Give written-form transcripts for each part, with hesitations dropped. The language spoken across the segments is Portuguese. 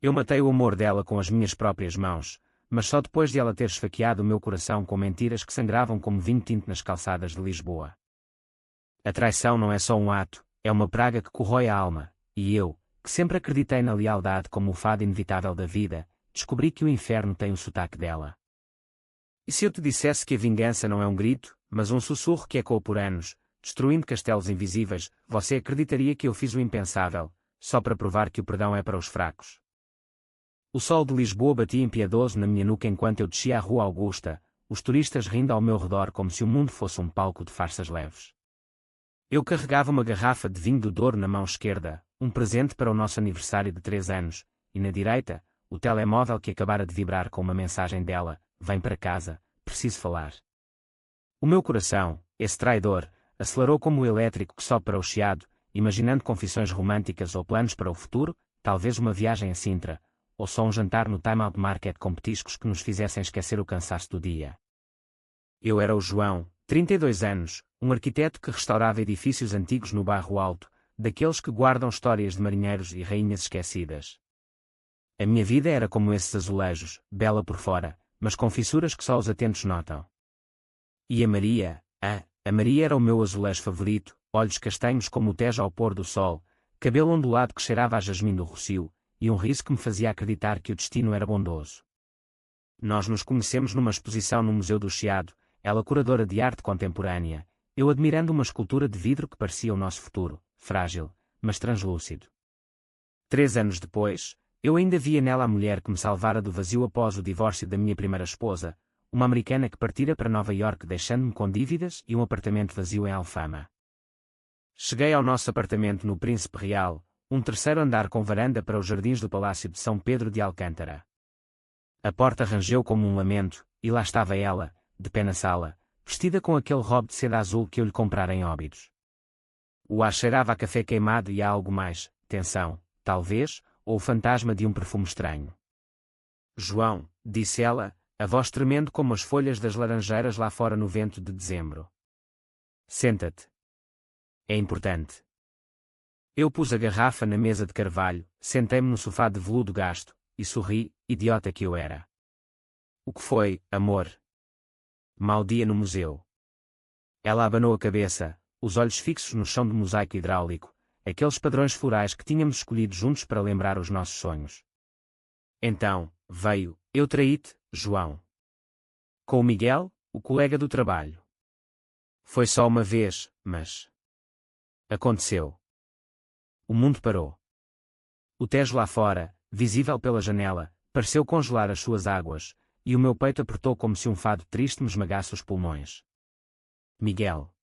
Eu matei o amor dela com as minhas próprias mãos, mas só depois de ela ter esfaqueado o meu coração com mentiras que sangravam como vinho tinto nas calçadas de Lisboa. A traição não é só um ato, é uma praga que corrói a alma, e eu, que sempre acreditei na lealdade como o fado inevitável da vida, descobri que o inferno tem o sotaque dela. E se eu te dissesse que a vingança não é um grito, mas um sussurro que ecoa por anos, destruindo castelos invisíveis, você acreditaria que eu fiz o impensável, só para provar que o perdão é para os fracos? O sol de Lisboa batia impiedoso na minha nuca enquanto eu descia a Rua Augusta, os turistas rindo ao meu redor como se o mundo fosse um palco de farsas leves. Eu carregava uma garrafa de vinho do Douro na mão esquerda, um presente para o nosso aniversário de 3 anos, e na direita, o telemóvel que acabara de vibrar com uma mensagem dela: "Vem para casa, preciso falar." O meu coração, esse traidor, acelerou como o elétrico que sobe para o chiado, imaginando confissões românticas ou planos para o futuro, talvez uma viagem a Sintra, ou só um jantar no Time Out Market com petiscos que nos fizessem esquecer o cansaço do dia. Eu era o João, 32 anos, um arquiteto que restaurava edifícios antigos no Bairro Alto, daqueles que guardam histórias de marinheiros e rainhas esquecidas. A minha vida era como esses azulejos, bela por fora, mas com fissuras que só os atentos notam. E a Maria era o meu azulejo favorito, olhos castanhos como o Tejo ao pôr do sol, cabelo ondulado que cheirava a jasmim do Rossio, e um riso que me fazia acreditar que o destino era bondoso. Nós nos conhecemos numa exposição no Museu do Chiado, ela curadora de arte contemporânea, eu admirando uma escultura de vidro que parecia o nosso futuro, frágil, mas translúcido. 3 anos depois, eu ainda via nela a mulher que me salvara do vazio após o divórcio da minha primeira esposa, uma americana que partira para Nova Iorque deixando-me com dívidas e um apartamento vazio em Alfama. Cheguei ao nosso apartamento no Príncipe Real, um 3º andar com varanda para os jardins do Palácio de São Pedro de Alcântara. A porta rangeu como um lamento, e lá estava ela, de pé na sala, vestida com aquele robe de seda azul que eu lhe comprara em Óbidos. O ar cheirava a café queimado e a algo mais, tensão, talvez, ou o fantasma de um perfume estranho. "João", disse ela, a voz tremendo como as folhas das laranjeiras lá fora no vento de dezembro. "Senta-te. É importante." Eu pus a garrafa na mesa de carvalho, sentei-me no sofá de veludo gasto, e sorri, idiota que eu era. "O que foi, amor?" "Mau dia no museu." Ela abanou a cabeça, os olhos fixos no chão de mosaico hidráulico, aqueles padrões florais que tínhamos escolhido juntos para lembrar os nossos sonhos. "Então, veio, eu traí-te, João." "Com o Miguel, o colega do trabalho." "Foi só uma vez, mas aconteceu." O mundo parou. O Tejo lá fora, visível pela janela, pareceu congelar as suas águas, e o meu peito apertou como se um fado triste me esmagasse os pulmões. Miguel.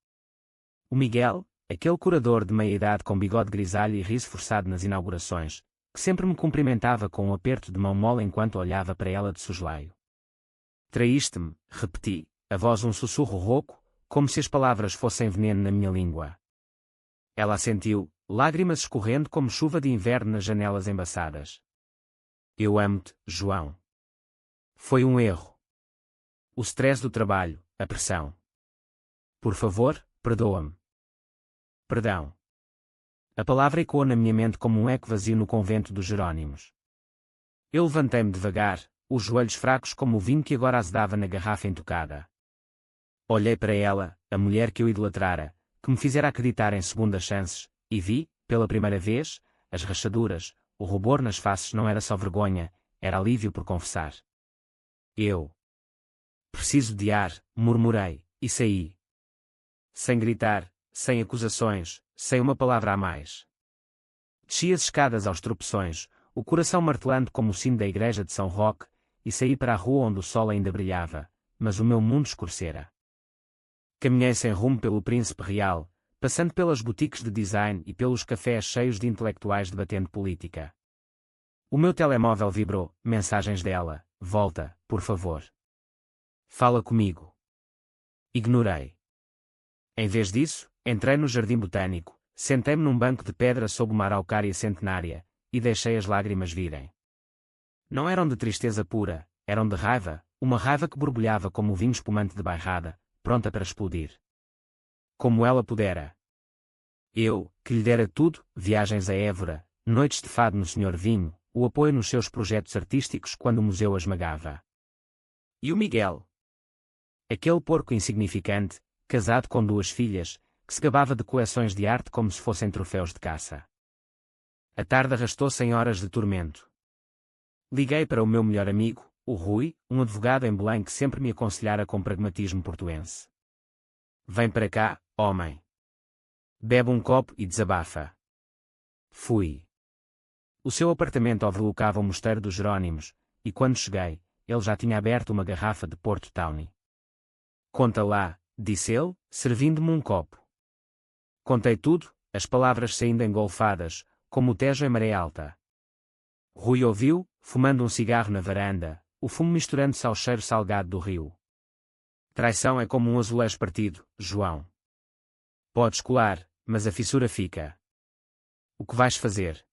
O Miguel, aquele curador de meia-idade com bigode grisalho e riso forçado nas inaugurações, que sempre me cumprimentava com um aperto de mão mole enquanto olhava para ela de soslaio. "Traíste-me", repeti, a voz um sussurro rouco, como se as palavras fossem veneno na minha língua. Ela assentiu, lágrimas escorrendo como chuva de inverno nas janelas embaçadas. "Eu amo-te, João. Foi um erro. O stress do trabalho, a pressão. Por favor, perdoa-me." Perdão. A palavra ecoou na minha mente como um eco vazio no convento dos Jerónimos. Eu levantei-me devagar, os joelhos fracos como o vinho que agora azedava na garrafa intocada. Olhei para ela, a mulher que eu idolatrara, que me fizera acreditar em segundas chances, e vi, pela primeira vez, as rachaduras, o rubor nas faces não era só vergonha, era alívio por confessar. "Eu preciso de ar", murmurei, e saí. Sem gritar, sem acusações, sem uma palavra a mais. Desci as escadas aos tropeções, o coração martelando como o sino da igreja de São Roque, e saí para a rua onde o sol ainda brilhava, mas o meu mundo escurecera. Caminhei sem rumo pelo Príncipe Real, passando pelas boutiques de design e pelos cafés cheios de intelectuais debatendo política. O meu telemóvel vibrou, mensagens dela: "Volta, por favor. Fala comigo." Ignorei. Em vez disso, entrei no jardim botânico, sentei-me num banco de pedra sob uma araucária centenária, e deixei as lágrimas virem. Não eram de tristeza pura, eram de raiva, uma raiva que borbulhava como o vinho espumante de bairrada, pronta para explodir. Como ela pudera. Eu, que lhe dera tudo, viagens a Évora, noites de fado no Senhor Vinho, o apoio nos seus projetos artísticos quando o museu a esmagava. E o Miguel? Aquele porco insignificante, casado com 2 filhas, que se gabava de coleções de arte como se fossem troféus de caça. A tarde arrastou-se em horas de tormento. Liguei para o meu melhor amigo, o Rui, um advogado em Belém que sempre me aconselhara com pragmatismo portuense. Vem para cá, homem. Bebe um copo e desabafa. Fui. O seu apartamento overlocava o mosteiro dos Jerónimos, e quando cheguei, ele já tinha aberto uma garrafa de Porto Tawny. Conta lá, disse ele, servindo-me um copo. Contei tudo, as palavras saindo engolfadas, como o Tejo em maré alta. Rui ouviu, fumando um cigarro na varanda, o fumo misturando-se ao cheiro salgado do rio. Traição é como um azulejo partido, João. Podes colar, mas a fissura fica. O que vais fazer?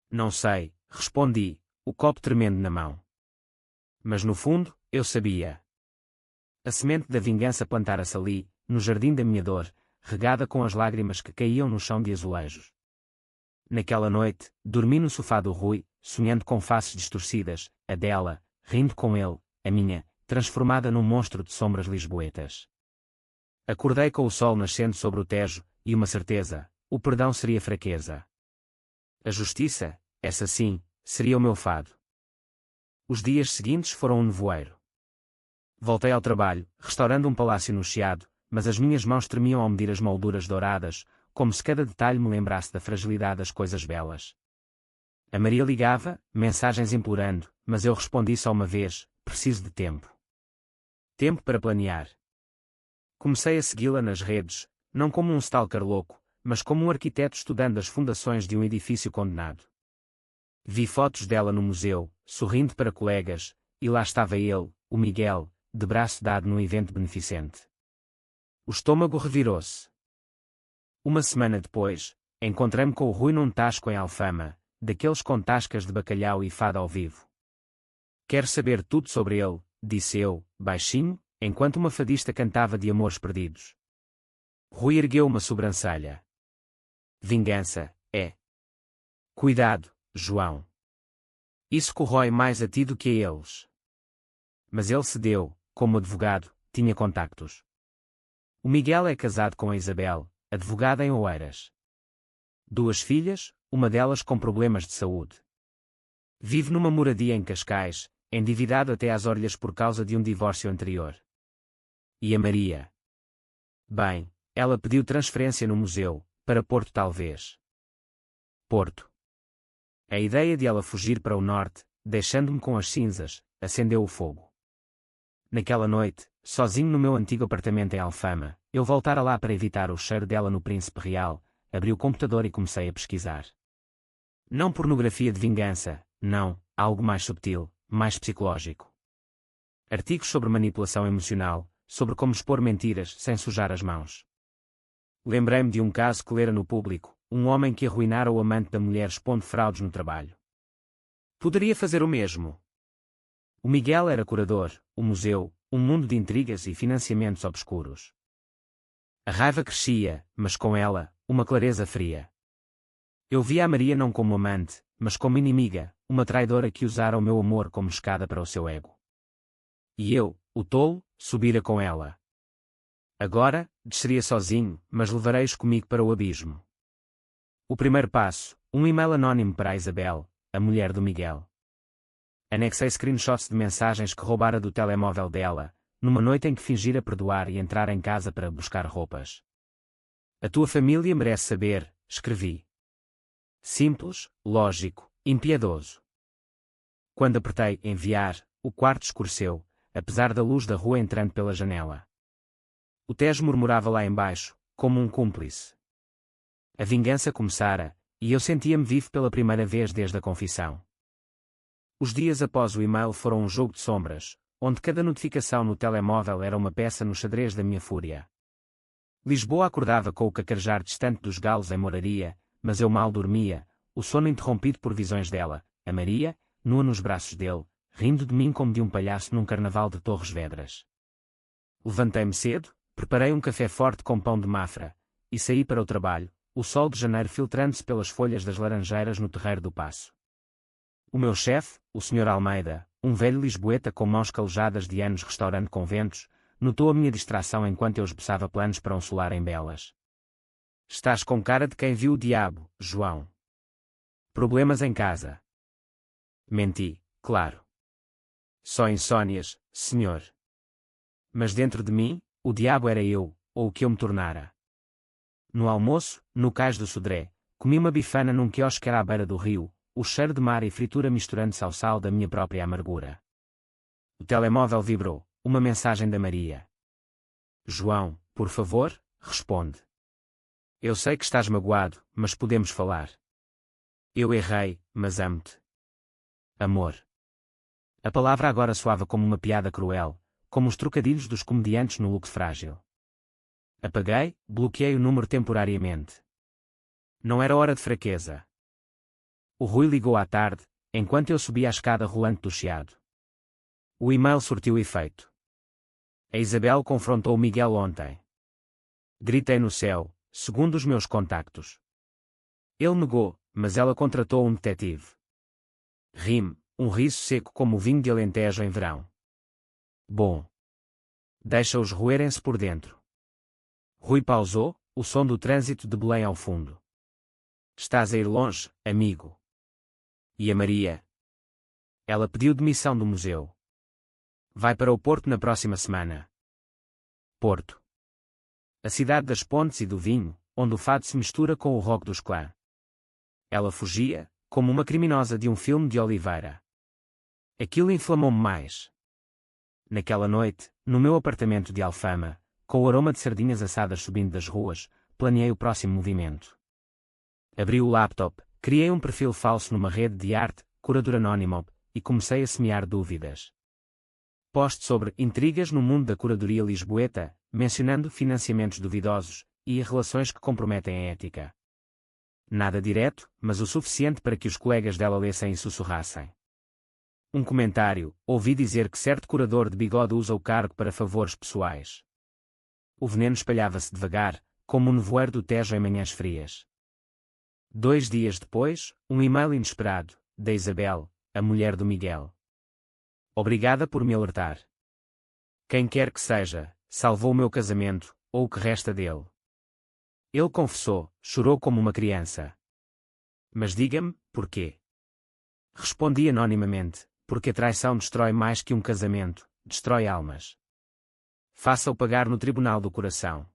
Não sei, respondi, o copo tremendo na mão. Mas no fundo, eu sabia. A semente da vingança plantara-se ali, no jardim da minha dor, regada com as lágrimas que caíam no chão de azulejos. Naquela noite, dormi no sofá do Rui, sonhando com faces distorcidas, a dela, rindo com ele, a minha, transformada num monstro de sombras lisboetas. Acordei com o sol nascendo sobre o Tejo, e uma certeza, o perdão seria fraqueza. A justiça, essa sim, seria o meu fado. Os dias seguintes foram um nevoeiro. Voltei ao trabalho, restaurando um palácio no Chiado, mas as minhas mãos tremiam ao medir as molduras douradas, como se cada detalhe me lembrasse da fragilidade das coisas belas. A Maria ligava, mensagens implorando, mas eu respondi só uma vez: preciso de tempo. Tempo para planear. Comecei a segui-la nas redes, não como um stalker louco, mas como um arquiteto estudando as fundações de um edifício condenado. Vi fotos dela no museu, sorrindo para colegas, e lá estava ele, o Miguel, de braço dado num evento beneficente. O estômago revirou-se. Uma semana depois, encontrei-me com o Rui num tasco em Alfama, daqueles com tascas de bacalhau e fado ao vivo. Quero saber tudo sobre ele, disse eu, baixinho, enquanto uma fadista cantava de amores perdidos. Rui ergueu uma sobrancelha. Vingança, é. Cuidado, João. Isso corrói mais a ti do que a eles. Mas ele cedeu, como advogado, tinha contactos. O Miguel é casado com a Isabel, advogada em Oeiras. 2 filhas, uma delas com problemas de saúde. Vive numa moradia em Cascais, endividado até às orelhas por causa de um divórcio anterior. E a Maria? Bem, ela pediu transferência no museu, para Porto talvez. Porto. A ideia de ela fugir para o norte, deixando-me com as cinzas, acendeu o fogo. Naquela noite, sozinho no meu antigo apartamento em Alfama, eu voltara lá para evitar o cheiro dela no Príncipe Real, abri o computador e comecei a pesquisar. Não pornografia de vingança, não, algo mais subtil, mais psicológico. Artigos sobre manipulação emocional, sobre como expor mentiras sem sujar as mãos. Lembrei-me de um caso que lera no Público, um homem que arruinara o amante da mulher expondo fraudes no trabalho. Poderia fazer o mesmo. O Miguel era curador, o museu, um mundo de intrigas e financiamentos obscuros. A raiva crescia, mas com ela, uma clareza fria. Eu via a Maria não como amante, mas como inimiga, uma traidora que usara o meu amor como escada para o seu ego. E eu, o tolo, subira com ela. Agora, desceria sozinho, mas levarei-os comigo para o abismo. O primeiro passo, um e-mail anónimo para a Isabel, a mulher do Miguel. Anexei screenshots de mensagens que roubara do telemóvel dela, numa noite em que fingira perdoar e entrar em casa para buscar roupas. A tua família merece saber, escrevi. Simples, lógico, impiedoso. Quando apertei enviar, o quarto escureceu, apesar da luz da rua entrando pela janela. O Tejo murmurava lá embaixo, como um cúmplice. A vingança começara, e eu sentia-me vivo pela primeira vez desde a confissão. Os dias após o e-mail foram um jogo de sombras, onde cada notificação no telemóvel era uma peça no xadrez da minha fúria. Lisboa acordava com o cacarejar distante dos galos em Moraria, mas eu mal dormia, o sono interrompido por visões dela, a Maria, nua nos braços dele, rindo de mim como de um palhaço num carnaval de Torres Vedras. Levantei-me cedo, preparei um café forte com pão de Mafra, e saí para o trabalho, o sol de janeiro filtrando-se pelas folhas das laranjeiras no terreiro do Paço. O meu chefe, o Sr. Almeida, um velho lisboeta com mãos calejadas de anos restaurando conventos, notou a minha distração enquanto eu esboçava planos para um solar em Belas. Estás com cara de quem viu o diabo, João. Problemas em casa. Menti, claro. Só insónias, senhor. Mas dentro de mim, o diabo era eu, ou o que eu me tornara. No almoço, no cais do Sodré, comi uma bifana num quiosque à beira do rio, o cheiro de mar e fritura misturando-se ao sal da minha própria amargura. O telemóvel vibrou, uma mensagem da Maria. João, por favor, responde. Eu sei que estás magoado, mas podemos falar. Eu errei, mas amo-te. Amor. A palavra agora soava como uma piada cruel, como os trocadilhos dos comediantes no Look Frágil. Apaguei, bloqueei o número temporariamente. Não era hora de fraqueza. O Rui ligou à tarde, enquanto eu subia a escada rolante do chiado. O e-mail surtiu efeito. A Isabel confrontou o Miguel ontem. Gritei no céu, segundo os meus contactos. Ele negou, mas ela contratou um detetive. Rime, um riso seco como o vinho de Alentejo em verão. Bom. Deixa-os roerem-se por dentro. Rui pausou, o som do trânsito de Belém ao fundo. Estás a ir longe, amigo. E a Maria? Ela pediu demissão do museu. Vai para o Porto na próxima semana. Porto. A cidade das pontes e do vinho, onde o fado se mistura com o rock dos clã. Ela fugia, como uma criminosa de um filme de Oliveira. Aquilo inflamou-me mais. Naquela noite, no meu apartamento de Alfama, com o aroma de sardinhas assadas subindo das ruas, planeei o próximo movimento. Abri o laptop, criei um perfil falso numa rede de arte, Curador Anónimo, e comecei a semear dúvidas. Post sobre intrigas no mundo da curadoria lisboeta, mencionando financiamentos duvidosos e relações que comprometem a ética. Nada direto, mas o suficiente para que os colegas dela lessem e sussurrassem. Um comentário: ouvi dizer que certo curador de bigode usa o cargo para favores pessoais. O veneno espalhava-se devagar, como o nevoeiro do Tejo em manhãs frias. 2 dias depois, um e-mail inesperado, da Isabel, a mulher do Miguel. Obrigada por me alertar. Quem quer que seja, salvou o meu casamento, ou o que resta dele. Ele confessou, chorou como uma criança. Mas diga-me, porquê? Respondi anonimamente, porque a traição destrói mais que um casamento, destrói almas. Faça-o pagar no tribunal do coração.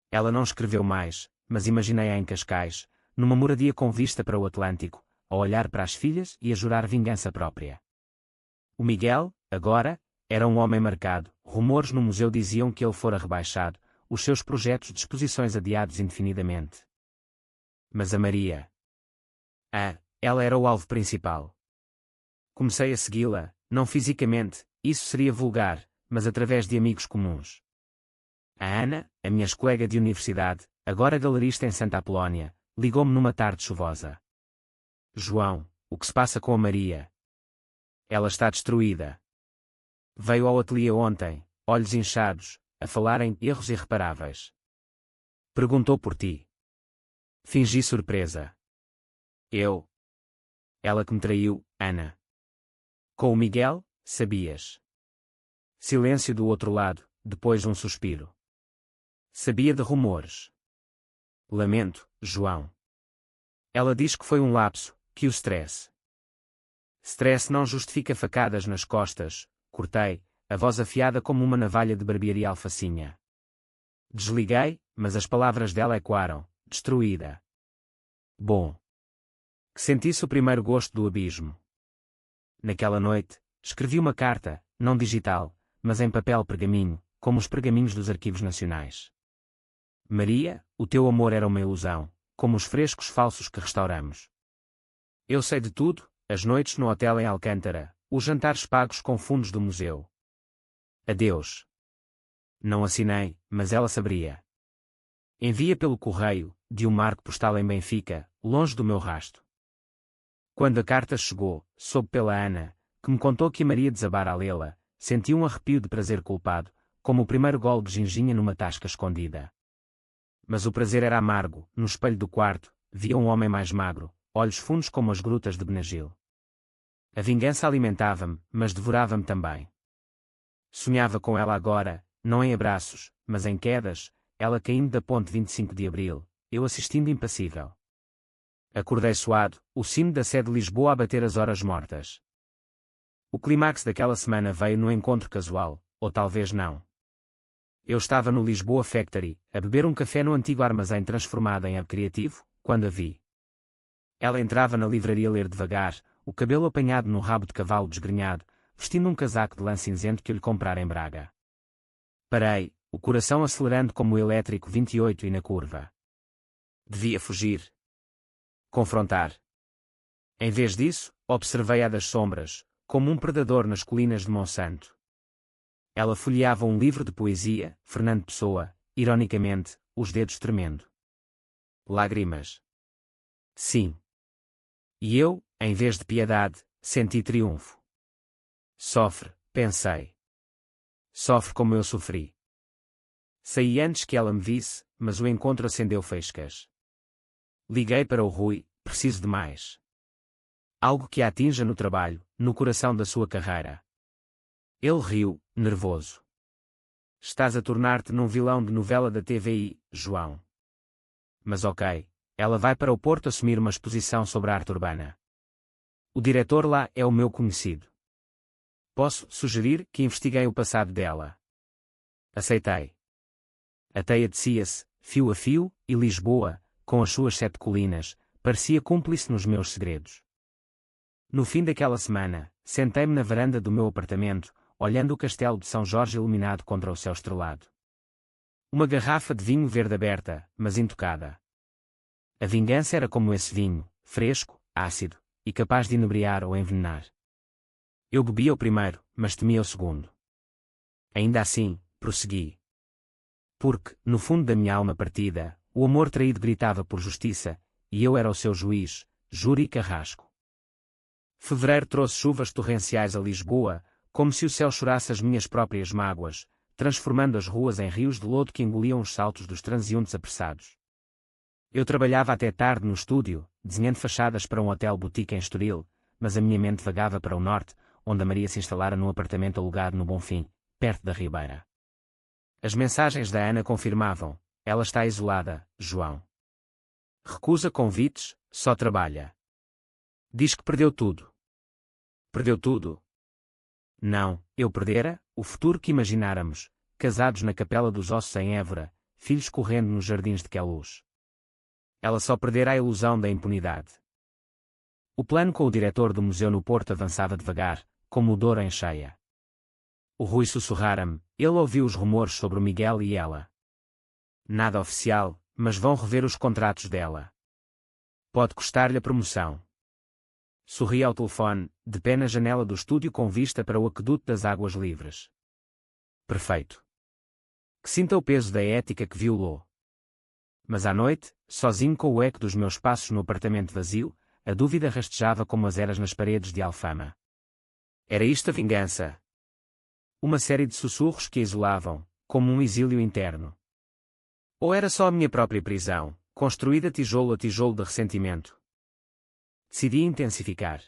Ela não escreveu mais, mas imaginei-a em Cascais, numa moradia com vista para o Atlântico, a olhar para as filhas e a jurar vingança própria. O Miguel, agora, era um homem marcado, rumores no museu diziam que ele fora rebaixado, os seus projetos de exposições adiados indefinidamente. Mas a Maria... ela era o alvo principal. Comecei a segui-la, não fisicamente, isso seria vulgar, mas através de amigos comuns. A Ana, a minha colega de universidade, agora galerista em Santa Apolónia, ligou-me numa tarde chuvosa. João, o que se passa com a Maria? Ela está destruída. Veio ao ateliê ontem, olhos inchados, a falar em erros irreparáveis. Perguntou por ti. Fingi surpresa. Eu? Ela que me traiu, Ana. Com o Miguel, sabias. Silêncio do outro lado, depois um suspiro. Sabia de rumores. Lamento, João. Ela diz que foi um lapso, que o stress. Stress não justifica facadas nas costas, cortei, a voz afiada como uma navalha de barbearia alfacinha. Desliguei, mas as palavras dela ecoaram, destruída. Bom. Que sentisse o primeiro gosto do abismo. Naquela noite, escrevi uma carta, não digital, mas em papel pergaminho, como os pergaminhos dos arquivos nacionais. Maria, o teu amor era uma ilusão, como os frescos falsos que restauramos. Eu sei de tudo, as noites no hotel em Alcântara, os jantares pagos com fundos do museu. Adeus. Não assinei, mas ela saberia. Envia pelo correio, de um marco postal em Benfica, longe do meu rasto. Quando a carta chegou, soube pela Ana, que me contou que a Maria desabara a lê-la, senti um arrepio de prazer culpado, como o primeiro gole de ginginha numa tasca escondida. Mas o prazer era amargo, no espelho do quarto, via um homem mais magro, olhos fundos como as grutas de Benagil. A vingança alimentava-me, mas devorava-me também. Sonhava com ela agora, não em abraços, mas em quedas, ela caindo da ponte 25 de Abril, eu assistindo impassível. Acordei suado, o sino da sé de Lisboa a bater as horas mortas. O clímax daquela semana veio no encontro casual, ou talvez não. Eu estava no Lisboa Factory, a beber um café no antigo armazém transformado em hub criativo, quando a vi. Ela entrava na livraria ler devagar, o cabelo apanhado num rabo de cavalo desgrenhado, vestindo um casaco de lã cinzento que eu lhe comprara em Braga. Parei, o coração acelerando como o elétrico 28 e na curva. Devia fugir. Confrontar. Em vez disso, observei-a das sombras, como um predador nas colinas de Monsanto. Ela folheava um livro de poesia, Fernando Pessoa, ironicamente, os dedos tremendo. Lágrimas. Sim. E eu, em vez de piedade, senti triunfo. Sofre, pensei. Sofre como eu sofri. Saí antes que ela me visse, mas o encontro acendeu faíscas. Liguei para o Rui, preciso de mais. Algo que a atinja no trabalho, no coração da sua carreira. Ele riu, nervoso. Estás a tornar-te num vilão de novela da TVI, João. Mas ok, ela vai para o Porto assumir uma exposição sobre a arte urbana. O diretor lá é o meu conhecido. Posso sugerir que investiguem o passado dela. Aceitei. A teia descia-se, fio a fio, e Lisboa, com as suas 7 colinas, parecia cúmplice nos meus segredos. No fim daquela semana, sentei-me na varanda do meu apartamento, olhando o castelo de São Jorge iluminado contra o céu estrelado. Uma garrafa de vinho verde aberta, mas intocada. A vingança era como esse vinho, fresco, ácido, e capaz de inebriar ou envenenar. Eu bebia o primeiro, mas temia o segundo. Ainda assim, prossegui. Porque, no fundo da minha alma partida, o amor traído gritava por justiça, e eu era o seu juiz, júri e carrasco. Fevereiro trouxe chuvas torrenciais a Lisboa, como se o céu chorasse as minhas próprias mágoas, transformando as ruas em rios de lodo que engoliam os saltos dos transeuntes apressados. Eu trabalhava até tarde no estúdio, desenhando fachadas para um hotel boutique em Estoril, mas a minha mente vagava para o norte, onde a Maria se instalara num apartamento alugado no Bonfim, perto da Ribeira. As mensagens da Ana confirmavam: ela está isolada, João. Recusa convites, só trabalha. Diz que perdeu tudo. Perdeu tudo? Não, eu perdera o futuro que imagináramos, casados na Capela dos Ossos em Évora, filhos correndo nos jardins de Queluz. Ela só perdera a ilusão da impunidade. O plano com o diretor do museu no Porto avançava devagar, como o Douro em cheia. O Rui sussurrara-me, ele ouviu os rumores sobre o Miguel e ela. Nada oficial, mas vão rever os contratos dela. Pode custar-lhe a promoção. Sorri ao telefone, de pé na janela do estúdio com vista para o aqueduto das águas livres. Perfeito. Que sinta o peso da ética que violou. Mas à noite, sozinho com o eco dos meus passos no apartamento vazio, a dúvida rastejava como as eras nas paredes de Alfama. Era isto a vingança? Uma série de sussurros que a isolavam, como um exílio interno. Ou era só a minha própria prisão, construída tijolo a tijolo de ressentimento? Decidi intensificar.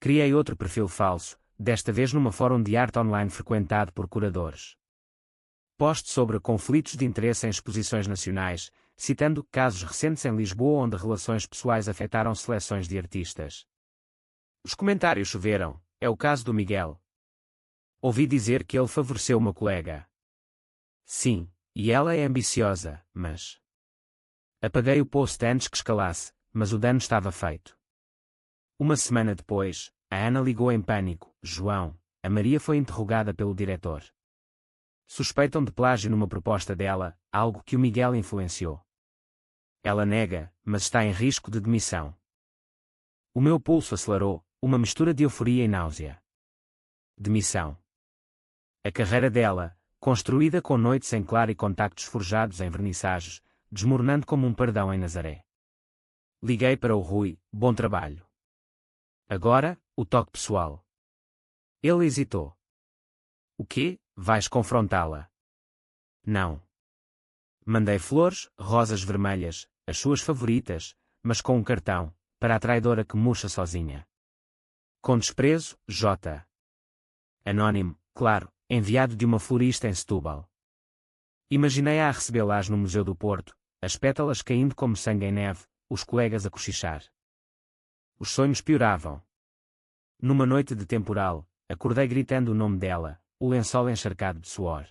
Criei outro perfil falso, desta vez numa fórum de arte online frequentado por curadores. Post sobre conflitos de interesse em exposições nacionais, citando casos recentes em Lisboa onde relações pessoais afetaram seleções de artistas. Os comentários choveram, é o caso do Miguel. Ouvi dizer que ele favoreceu uma colega. Sim, e ela é ambiciosa, mas... Apaguei o post antes que escalasse, mas o dano estava feito. Uma semana depois, a Ana ligou em pânico. João, a Maria foi interrogada pelo diretor. Suspeitam de plágio numa proposta dela, algo que o Miguel influenciou. Ela nega, mas está em risco de demissão. O meu pulso acelerou, uma mistura de euforia e náusea. Demissão. A carreira dela, construída com noites em claro e contactos forjados em vernissagens, desmoronando como um pardão em Nazaré. Liguei para o Rui, bom trabalho. Agora, o toque pessoal. Ele hesitou. O quê? Vais confrontá-la? Não. Mandei flores, rosas vermelhas, as suas favoritas, mas com um cartão, para a traidora que murcha sozinha. Com desprezo, J. Anónimo, claro, enviado de uma florista em Setúbal. Imaginei-a a recebê-las no Museu do Porto, as pétalas caindo como sangue em neve, os colegas a cochichar. Os sonhos pioravam. Numa noite de temporal, acordei gritando o nome dela, o lençol encharcado de suor.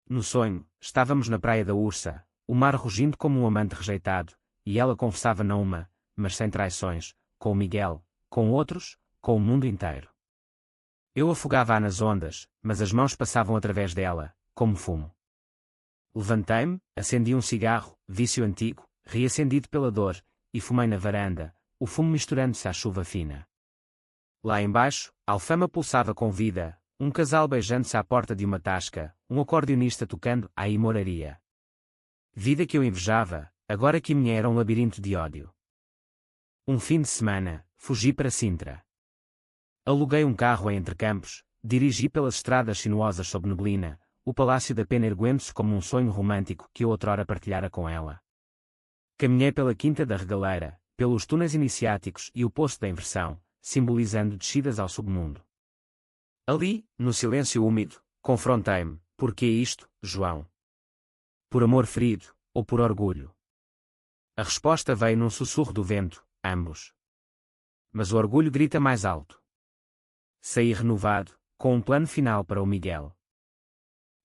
No sonho, estávamos na praia da Ursa, o mar rugindo como um amante rejeitado, e ela confessava não uma, mas sem traições, com o Miguel, com outros, com o mundo inteiro. Eu afogava-a nas ondas, mas as mãos passavam através dela, como fumo. Levantei-me, acendi um cigarro, vício antigo, reacendido pela dor, e fumei na varanda, o fumo misturando-se à chuva fina. Lá embaixo, Alfama pulsava com vida, um casal beijando-se à porta de uma tasca, um acordeonista tocando à imoraria. Vida que eu invejava, agora que minha era um labirinto de ódio. Um fim de semana, fugi para Sintra. Aluguei um carro em Entrecampos, dirigi pelas estradas sinuosas sob neblina, o Palácio da Pena erguendo-se como um sonho romântico que eu outrora partilhara com ela. Caminhei pela Quinta da Regaleira, pelos túneis iniciáticos e o Poço da Inversão, simbolizando descidas ao submundo. Ali, no silêncio úmido, confrontei-me, por que isto, João? Por amor ferido, ou por orgulho? A resposta veio num sussurro do vento, ambos. Mas o orgulho grita mais alto. Saí renovado, com um plano final para o Miguel.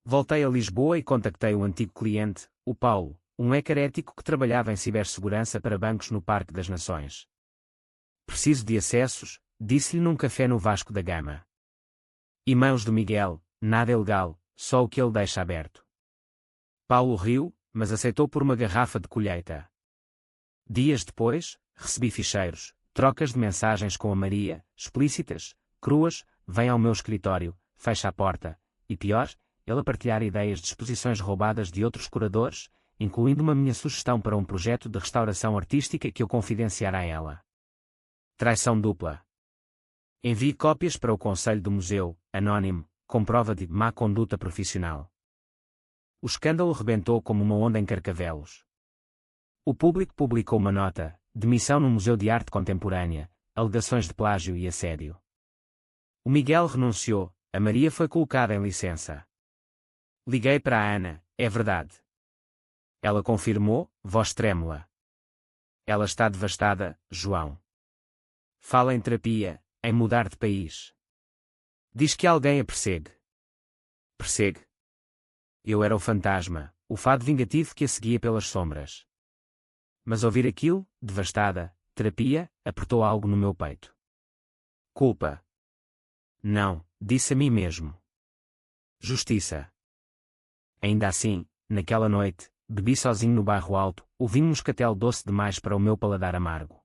Voltei a Lisboa e contactei o antigo cliente, o Paulo, um ecarético que trabalhava em cibersegurança para bancos no Parque das Nações. Preciso de acessos, disse-lhe num café no Vasco da Gama. E-mails do Miguel, nada ilegal, só o que ele deixa aberto. Paulo riu, mas aceitou por uma garrafa de colheita. Dias depois, recebi ficheiros, trocas de mensagens com a Maria, explícitas, cruas, vem ao meu escritório, fecha a porta, e pior, ele a partilhar ideias de exposições roubadas de outros curadores, incluindo uma minha sugestão para um projeto de restauração artística que eu confidenciara a ela. Traição dupla. Envie cópias para o Conselho do Museu, anónimo, com prova de má conduta profissional. O escândalo rebentou como uma onda em Carcavelos. O público publicou uma nota, demissão no Museu de Arte Contemporânea, alegações de plágio e assédio. O Miguel renunciou, a Maria foi colocada em licença. Liguei para a Ana, é verdade. Ela confirmou, voz trêmula. Ela está devastada, João. Fala em terapia, em mudar de país. Diz que alguém a persegue. Persegue? Eu era o fantasma, o fado vingativo que a seguia pelas sombras. Mas ouvir aquilo, devastada, terapia, apertou algo no meu peito. Culpa. Não, disse a mim mesmo. Justiça. Ainda assim, naquela noite, bebi sozinho no bairro alto, o vinho moscatel doce demais para o meu paladar amargo.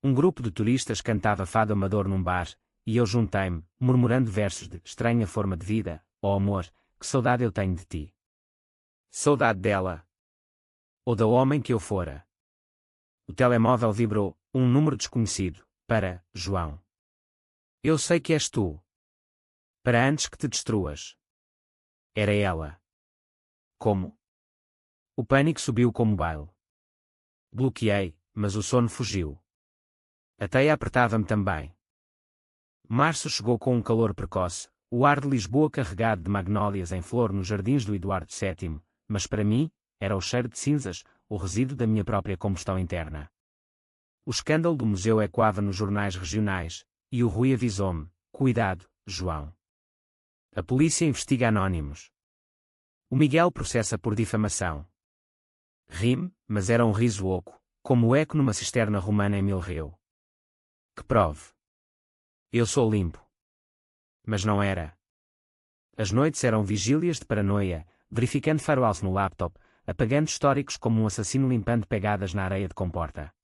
Um grupo de turistas cantava fado amador num bar, e eu juntei-me, murmurando versos de estranha forma de vida, ó amor, que saudade eu tenho de ti. Saudade dela. Ou do homem que eu fora. O telemóvel vibrou, um número desconhecido, para, João. Eu sei que és tu. Para antes que te destruas. Era ela. Como? O pânico subiu como baile. Bloqueei, mas o sono fugiu. A teia apertava-me também. Março chegou com um calor precoce, o ar de Lisboa carregado de magnólias em flor nos jardins do Eduardo VII, mas para mim, era o cheiro de cinzas, o resíduo da minha própria combustão interna. O escândalo do museu ecoava nos jornais regionais, e o Rui avisou-me, cuidado, João. A polícia investiga anónimos. O Miguel processa por difamação. Ri-me, mas era um riso oco, como o eco numa cisterna romana em Milreu. Que prove. Eu sou limpo. Mas não era. As noites eram vigílias de paranoia, verificando firewalls no laptop, apagando históricos como um assassino limpando pegadas na areia de comporta.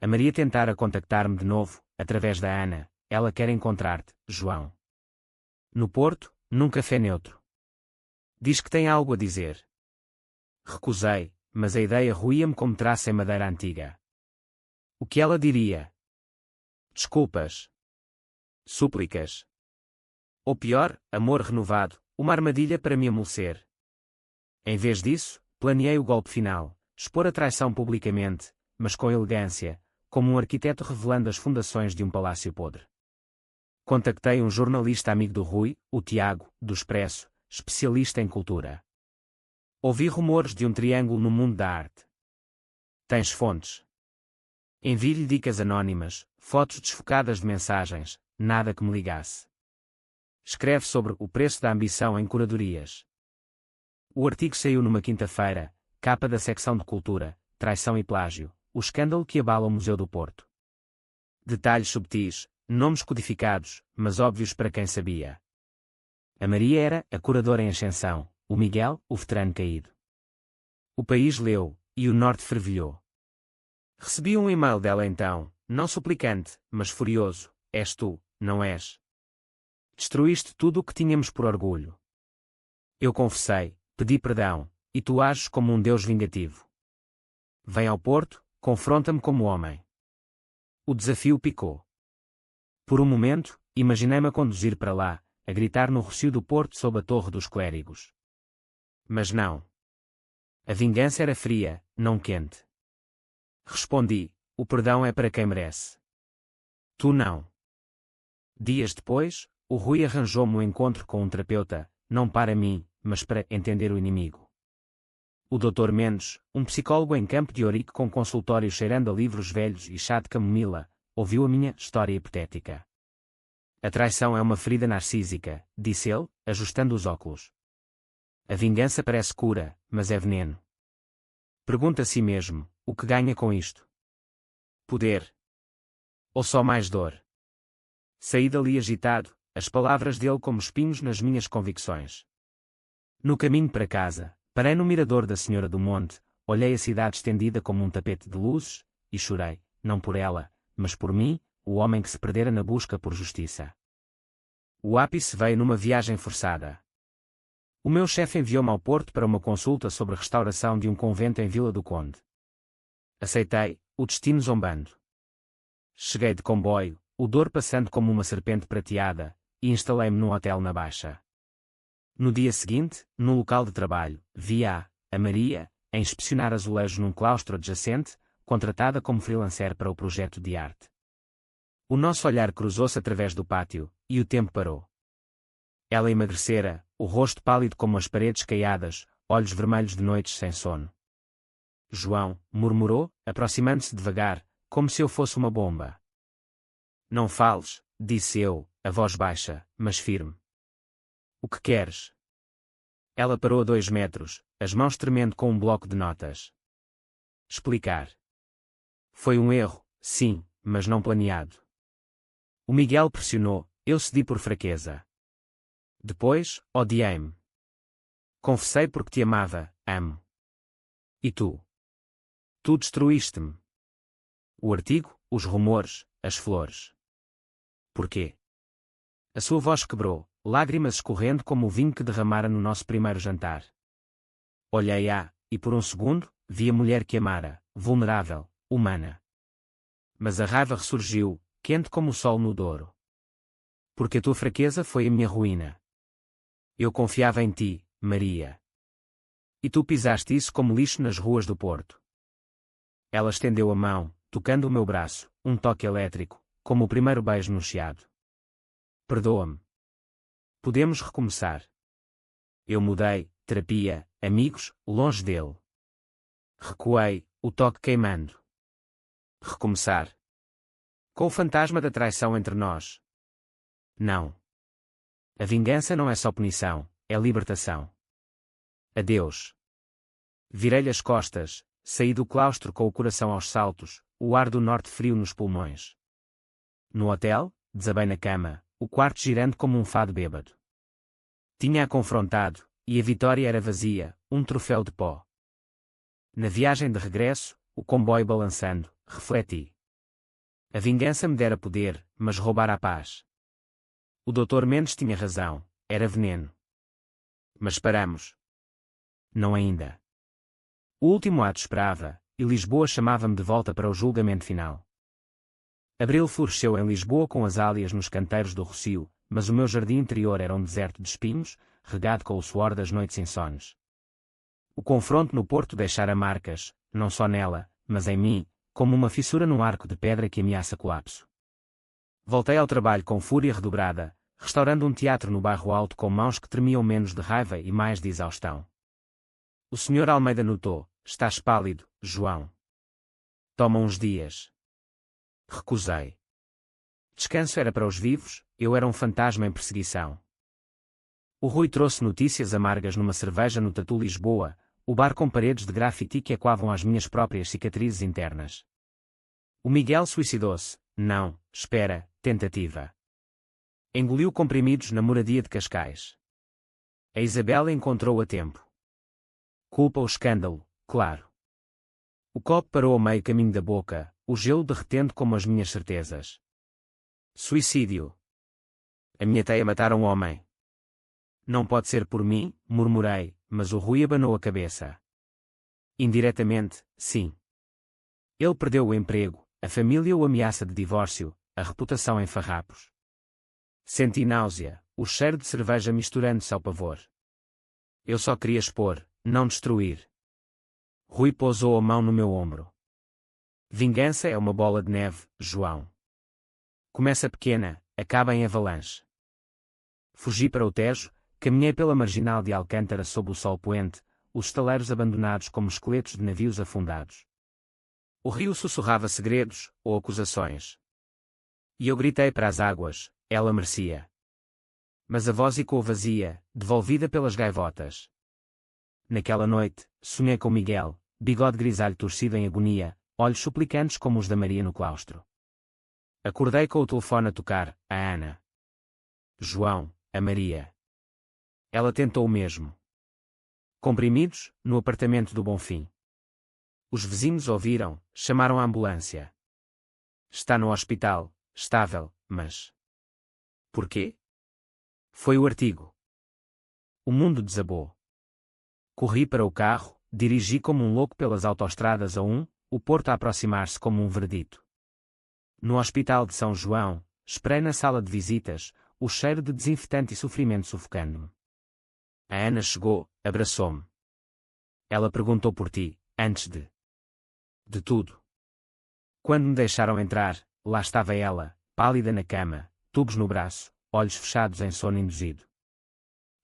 A Maria tentara contactar-me de novo, através da Ana, ela quer encontrar-te, João. No Porto, num café neutro. Diz que tem algo a dizer. Recusei, mas a ideia roía-me como traça em madeira antiga. O que ela diria? Desculpas. Súplicas. Ou pior, amor renovado, uma armadilha para me amolecer. Em vez disso, planeei o golpe final, expor a traição publicamente, mas com elegância, como um arquiteto revelando as fundações de um palácio podre. Contactei um jornalista amigo do Rui, o Tiago, do Expresso, especialista em cultura. Ouvi rumores de um triângulo no mundo da arte. Tens fontes? Envie-lhe dicas anónimas, fotos desfocadas de mensagens, nada que me ligasse. Escreve sobre o preço da ambição em curadorias. O artigo saiu numa quinta-feira, capa da secção de cultura, traição e plágio, o escândalo que abala o Museu do Porto. Detalhes subtis, nomes codificados, mas óbvios para quem sabia. A Maria era a curadora em ascensão, o Miguel, o veterano caído. O país leu, e o norte fervilhou. Recebi um e-mail dela então, não suplicante, mas furioso: és tu, não és? Destruíste tudo o que tínhamos por orgulho. Eu confessei, pedi perdão, e tu ages como um Deus vingativo. Vem ao Porto, confronta-me como homem. O desafio picou. Por um momento, imaginei-me a conduzir para lá, a gritar no rocio do Porto sob a Torre dos Clérigos. Mas não. A vingança era fria, não quente. Respondi: o perdão é para quem merece. Tu não. Dias depois, o Rui arranjou-me um encontro com um terapeuta, não para mim, mas para entender o inimigo. O Dr. Mendes, um psicólogo em Campo de Ourique com consultório cheirando a livros velhos e chá de camomila, ouviu a minha história hipotética. A traição é uma ferida narcísica, disse ele, ajustando os óculos. A vingança parece cura, mas é veneno. Pergunta a si mesmo, o que ganha com isto? Poder? Ou só mais dor? Saí dali agitado, as palavras dele como espinhos nas minhas convicções. No caminho para casa, parei no mirador da Senhora do Monte, olhei a cidade estendida como um tapete de luzes, e chorei, não por ela, mas por mim, o homem que se perdera na busca por justiça. O ápice veio numa viagem forçada. O meu chefe enviou-me ao Porto para uma consulta sobre a restauração de um convento em Vila do Conde. Aceitei, o destino zombando. Cheguei de comboio, o Douro passando como uma serpente prateada, e instalei-me num hotel na Baixa. No dia seguinte, no local de trabalho, vi a Maria, a inspecionar azulejos num claustro adjacente, contratada como freelancer para o projeto de arte. O nosso olhar cruzou-se através do pátio, e o tempo parou. Ela emagrecera, o rosto pálido como as paredes caiadas, olhos vermelhos de noites sem sono. João, murmurou, aproximando-se devagar, como se eu fosse uma bomba. Não fales, disse eu, a voz baixa, mas firme. O que queres? Ela parou a 2 metros, as mãos tremendo com um bloco de notas. Explicar. Foi um erro, sim, mas não planeado. O Miguel pressionou, eu cedi por fraqueza. Depois, odiei-me. Confessei porque te amava, amo. E tu? Tu destruíste-me. O artigo, os rumores, as flores. Porquê? A sua voz quebrou, lágrimas escorrendo como o vinho que derramara no nosso primeiro jantar. Olhei-a, e por um segundo, vi a mulher que amara, vulnerável, humana. Mas a raiva ressurgiu, quente como o sol no Douro. Porque a tua fraqueza foi a minha ruína. Eu confiava em ti, Maria. E tu pisaste isso como lixo nas ruas do Porto. Ela estendeu a mão, tocando o meu braço, um toque elétrico, como o primeiro beijo no chiado. Perdoa-me. Podemos recomeçar. Eu mudei, terapia, amigos, longe dele. Recuei, o toque queimando. Recomeçar. Com o fantasma da traição entre nós. Não. A vingança não é só punição, é libertação. Adeus. Virei-lhe as costas, saí do claustro com o coração aos saltos, o ar do norte frio nos pulmões. No hotel, desabei na cama, o quarto girando como um fado bêbado. Tinha-a confrontado, e a vitória era vazia, um troféu de pó. Na viagem de regresso, o comboio balançando, refleti. A vingança me dera poder, mas roubara a paz. O Dr. Mendes tinha razão, era veneno. Mas paramos. Não ainda. O último ato esperava, e Lisboa chamava-me de volta para o julgamento final. Abril floresceu em Lisboa com azáleas nos canteiros do Rocio, mas o meu jardim interior era um deserto de espinhos, regado com o suor das noites insones. O confronto no Porto deixara marcas, não só nela, mas em mim, como uma fissura num arco de pedra que ameaça colapso. Voltei ao trabalho com fúria redobrada, restaurando um teatro no bairro alto com mãos que tremiam menos de raiva e mais de exaustão. O Sr. Almeida notou: estás pálido, João. Toma uns dias. Recusei. Descanso era para os vivos, eu era um fantasma em perseguição. O Rui trouxe notícias amargas numa cerveja no Tatu Lisboa, o bar com paredes de grafite que ecoavam as minhas próprias cicatrizes internas. O Miguel suicidou-se. Não, espera, tentativa. Engoliu comprimidos na moradia de Cascais. A Isabela encontrou a tempo. Culpa o escândalo, claro. O copo parou ao meio caminho da boca, o gelo derretendo como as minhas certezas. Suicídio. A minha teia matar um homem. Não pode ser por mim, murmurei, mas o Rui abanou a cabeça. Indiretamente, sim. Ele perdeu o emprego, a família o ameaça de divórcio, a reputação em farrapos. Senti náusea, o cheiro de cerveja misturando-se ao pavor. Eu só queria expor, não destruir. Rui pousou a mão no meu ombro. Vingança é uma bola de neve, João. Começa pequena, acaba em avalanche. Fugi para o Tejo, caminhei pela marginal de Alcântara sob o sol poente, os estaleiros abandonados como esqueletos de navios afundados. O rio sussurrava segredos, ou acusações. E eu gritei para as águas, ela merecia. Mas a voz ecoou vazia, devolvida pelas gaivotas. Naquela noite, sonhei com Miguel, bigode grisalho torcido em agonia, olhos suplicantes como os da Maria no claustro. Acordei com o telefone a tocar, a Ana. João, a Maria. Ela tentou o mesmo. Comprimidos, no apartamento do Bonfim. Os vizinhos ouviram, chamaram a ambulância. Está no hospital, estável, mas... Porquê? Foi o artigo. O mundo desabou. Corri para o carro, dirigi como um louco pelas autoestradas a o Porto a aproximar-se como um veredito. No hospital de São João, esperei na sala de visitas, o cheiro de desinfetante e sofrimento sufocando-me. A Ana chegou, abraçou-me. Ela perguntou por ti, antes de tudo. Quando me deixaram entrar, lá estava ela, pálida na cama, tubos no braço, olhos fechados em sono induzido.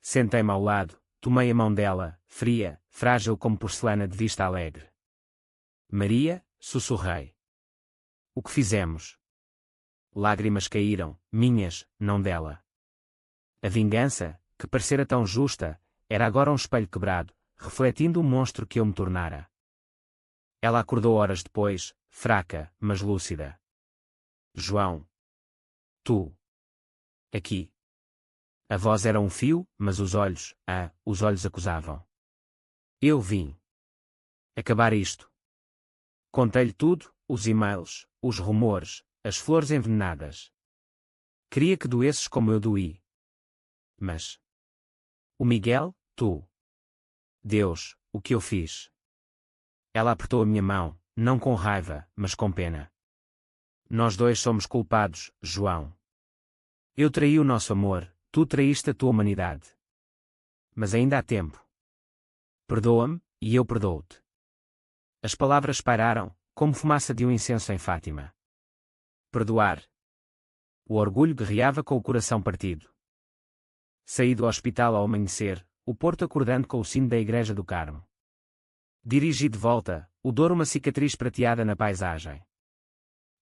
Sentei-me ao lado, tomei a mão dela, fria, frágil como porcelana de vista alegre. Maria, sussurrei. O que fizemos? Lágrimas caíram, minhas, não dela. A vingança, que parecera tão justa, era agora um espelho quebrado, refletindo o monstro que eu me tornara. Ela acordou horas depois, fraca, mas lúcida. João. Tu. Aqui. A voz era um fio, mas os olhos acusavam. Eu vim. Acabar isto. Contei-lhe tudo, os e-mails, os rumores, as flores envenenadas. Queria que doesses como eu doí. Mas... O Miguel, tu. Deus, o que eu fiz? Ela apertou a minha mão, não com raiva, mas com pena. Nós dois somos culpados, João. Eu traí o nosso amor, tu traíste a tua humanidade. Mas ainda há tempo. Perdoa-me, e eu perdoo-te. As palavras pairaram, como fumaça de um incenso em Fátima. Perdoar. O orgulho guerreava com o coração partido. Saí do hospital ao amanhecer, o Porto acordando com o sino da Igreja do Carmo. Dirigi de volta, o Douro uma cicatriz prateada na paisagem.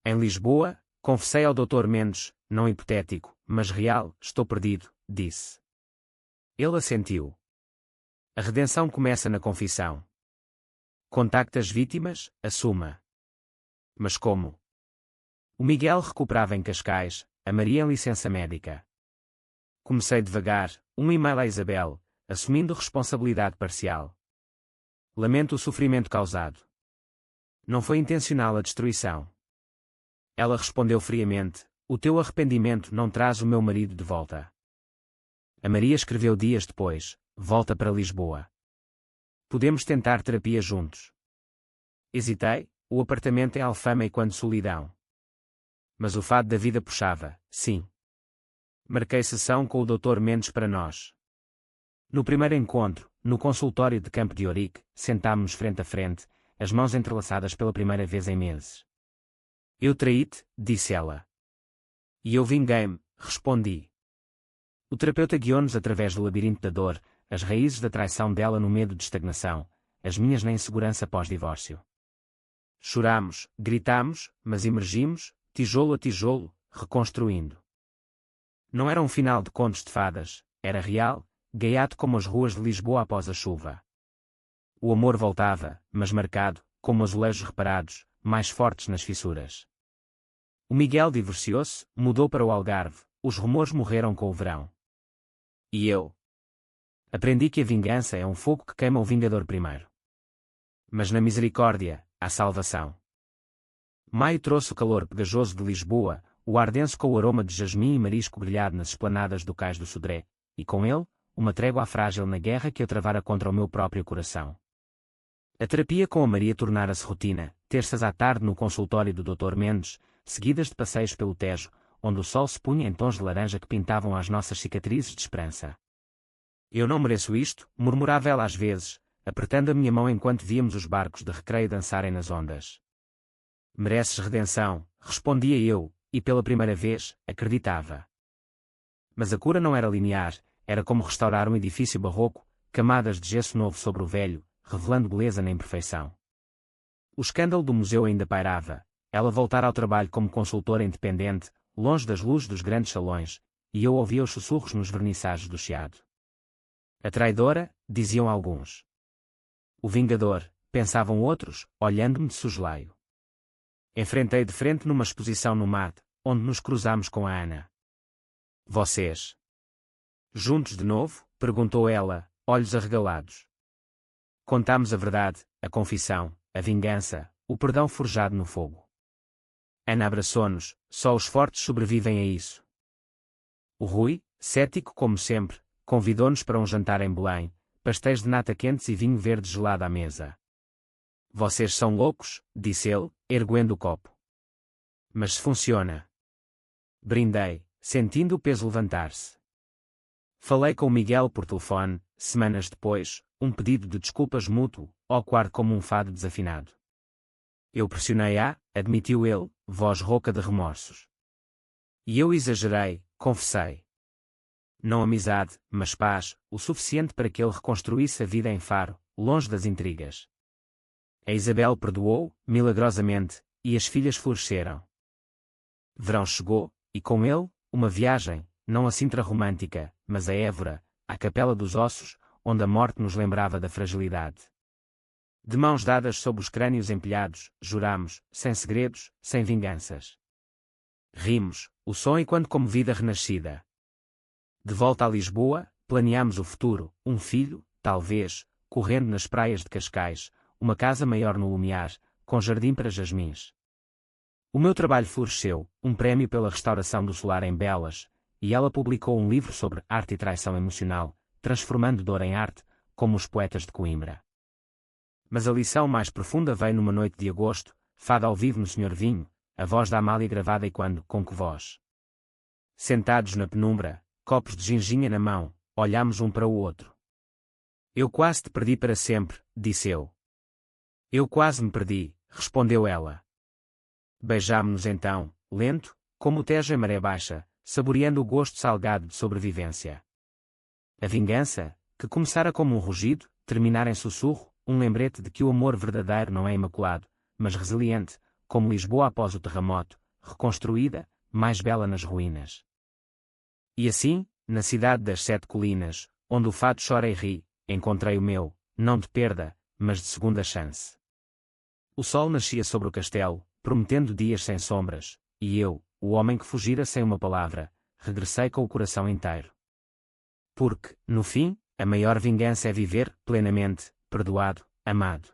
Em Lisboa, confessei ao Dr. Mendes, não hipotético, mas real, estou perdido, disse. Ele assentiu. A redenção começa na confissão. Contacta as vítimas, assuma. Mas como? O Miguel recuperava em Cascais, a Maria em licença médica. Comecei devagar, um e-mail à Isabel, assumindo responsabilidade parcial. Lamento o sofrimento causado. Não foi intencional a destruição. Ela respondeu friamente, o teu arrependimento não traz o meu marido de volta. A Maria escreveu dias depois, volta para Lisboa. Podemos tentar terapia juntos. Hesitei, o apartamento em Alfama e quando solidão. Mas o fado da vida puxava, sim. Marquei sessão com o Dr. Mendes para nós. No primeiro encontro, no consultório de Campo de Ourique, sentámo-nos frente a frente, as mãos entrelaçadas pela primeira vez em meses. Eu traí-te, disse ela. E eu vinguei-me, respondi. O terapeuta guiou-nos através do labirinto da dor, as raízes da traição dela no medo de estagnação, as minhas na insegurança pós-divórcio. Chorámos, gritámos, mas emergimos, tijolo a tijolo, reconstruindo. Não era um final de contos de fadas, era real, gaiato como as ruas de Lisboa após a chuva. O amor voltava, mas marcado, como azulejos reparados, mais fortes nas fissuras. O Miguel divorciou-se, mudou para o Algarve, os rumores morreram com o verão. E eu? Aprendi que a vingança é um fogo que queima o vingador primeiro. Mas na misericórdia, há salvação. Maio trouxe o calor pegajoso de Lisboa, o ar denso com o aroma de jasmim e marisco grelhado nas esplanadas do Cais do Sodré, e com ele, uma trégua frágil na guerra que eu travara contra o meu próprio coração. A terapia com a Maria tornara-se rotina, terças à tarde no consultório do Dr. Mendes, seguidas de passeios pelo Tejo, onde o sol se punha em tons de laranja que pintavam as nossas cicatrizes de esperança. Eu não mereço isto, murmurava ela às vezes, apertando a minha mão enquanto víamos os barcos de recreio dançarem nas ondas. Mereces redenção, respondia eu, e pela primeira vez, acreditava. Mas a cura não era linear, era como restaurar um edifício barroco, camadas de gesso novo sobre o velho, revelando beleza na imperfeição. O escândalo do museu ainda pairava, ela voltara ao trabalho como consultora independente, longe das luzes dos grandes salões, e eu ouvia os sussurros nos vernissagens do chiado. A traidora, diziam alguns. O vingador, pensavam outros, olhando-me de soslaio. Enfrentei de frente numa exposição no MAD, onde nos cruzámos com a Ana. Vocês? Juntos de novo? Perguntou ela, olhos arregalados. Contámos a verdade, a confissão, a vingança, o perdão forjado no fogo. Ana abraçou-nos, só os fortes sobrevivem a isso. O Rui, cético como sempre, convidou-nos para um jantar em Belém, pastéis de nata quentes e vinho verde gelado à mesa. Vocês são loucos, disse ele, erguendo o copo. Mas se funciona. Brindei, sentindo o peso levantar-se. Falei com o Miguel por telefone, semanas depois, um pedido de desculpas mútuo, awkward como um fado desafinado. Eu pressionei-a, admitiu ele, voz rouca de remorsos. E eu exagerei, confessei. Não amizade, mas paz, o suficiente para que ele reconstruísse a vida em Faro, longe das intrigas. A Isabel perdoou, milagrosamente, e as filhas floresceram. Verão chegou, e com ele, uma viagem, não a Sintra romântica, mas a Évora, à Capela dos Ossos, onde a morte nos lembrava da fragilidade. De mãos dadas sob os crânios empilhados, juramos, sem segredos, sem vinganças. Rimos, o som enquanto como vida renascida. De volta a Lisboa, planeámos o futuro, um filho, talvez, correndo nas praias de Cascais, uma casa maior no Lumiar, com jardim para jasmins. O meu trabalho floresceu, um prémio pela restauração do solar em Belas, e ela publicou um livro sobre arte e traição emocional, transformando dor em arte, como os poetas de Coimbra. Mas a lição mais profunda veio numa noite de agosto, fado ao vivo no Senhor Vinho, a voz da Amália gravada e quando, com que voz? Sentados na penumbra, copos de ginginha na mão, olhámos um para o outro. Eu quase te perdi para sempre, disse eu. Eu quase me perdi, respondeu ela. Beijámo-nos então, lento, como o Tejo em maré baixa, saboreando o gosto salgado de sobrevivência. A vingança, que começara como um rugido, terminara em sussurro, um lembrete de que o amor verdadeiro não é imaculado, mas resiliente, como Lisboa após o terremoto, reconstruída, mais bela nas ruínas. E assim, na cidade das sete colinas, onde o fado chora e ri, encontrei o meu, não de perda, mas de segunda chance. O sol nascia sobre o castelo, prometendo dias sem sombras, e eu, o homem que fugira sem uma palavra, regressei com o coração inteiro. Porque, no fim, a maior vingança é viver, plenamente, perdoado, amado.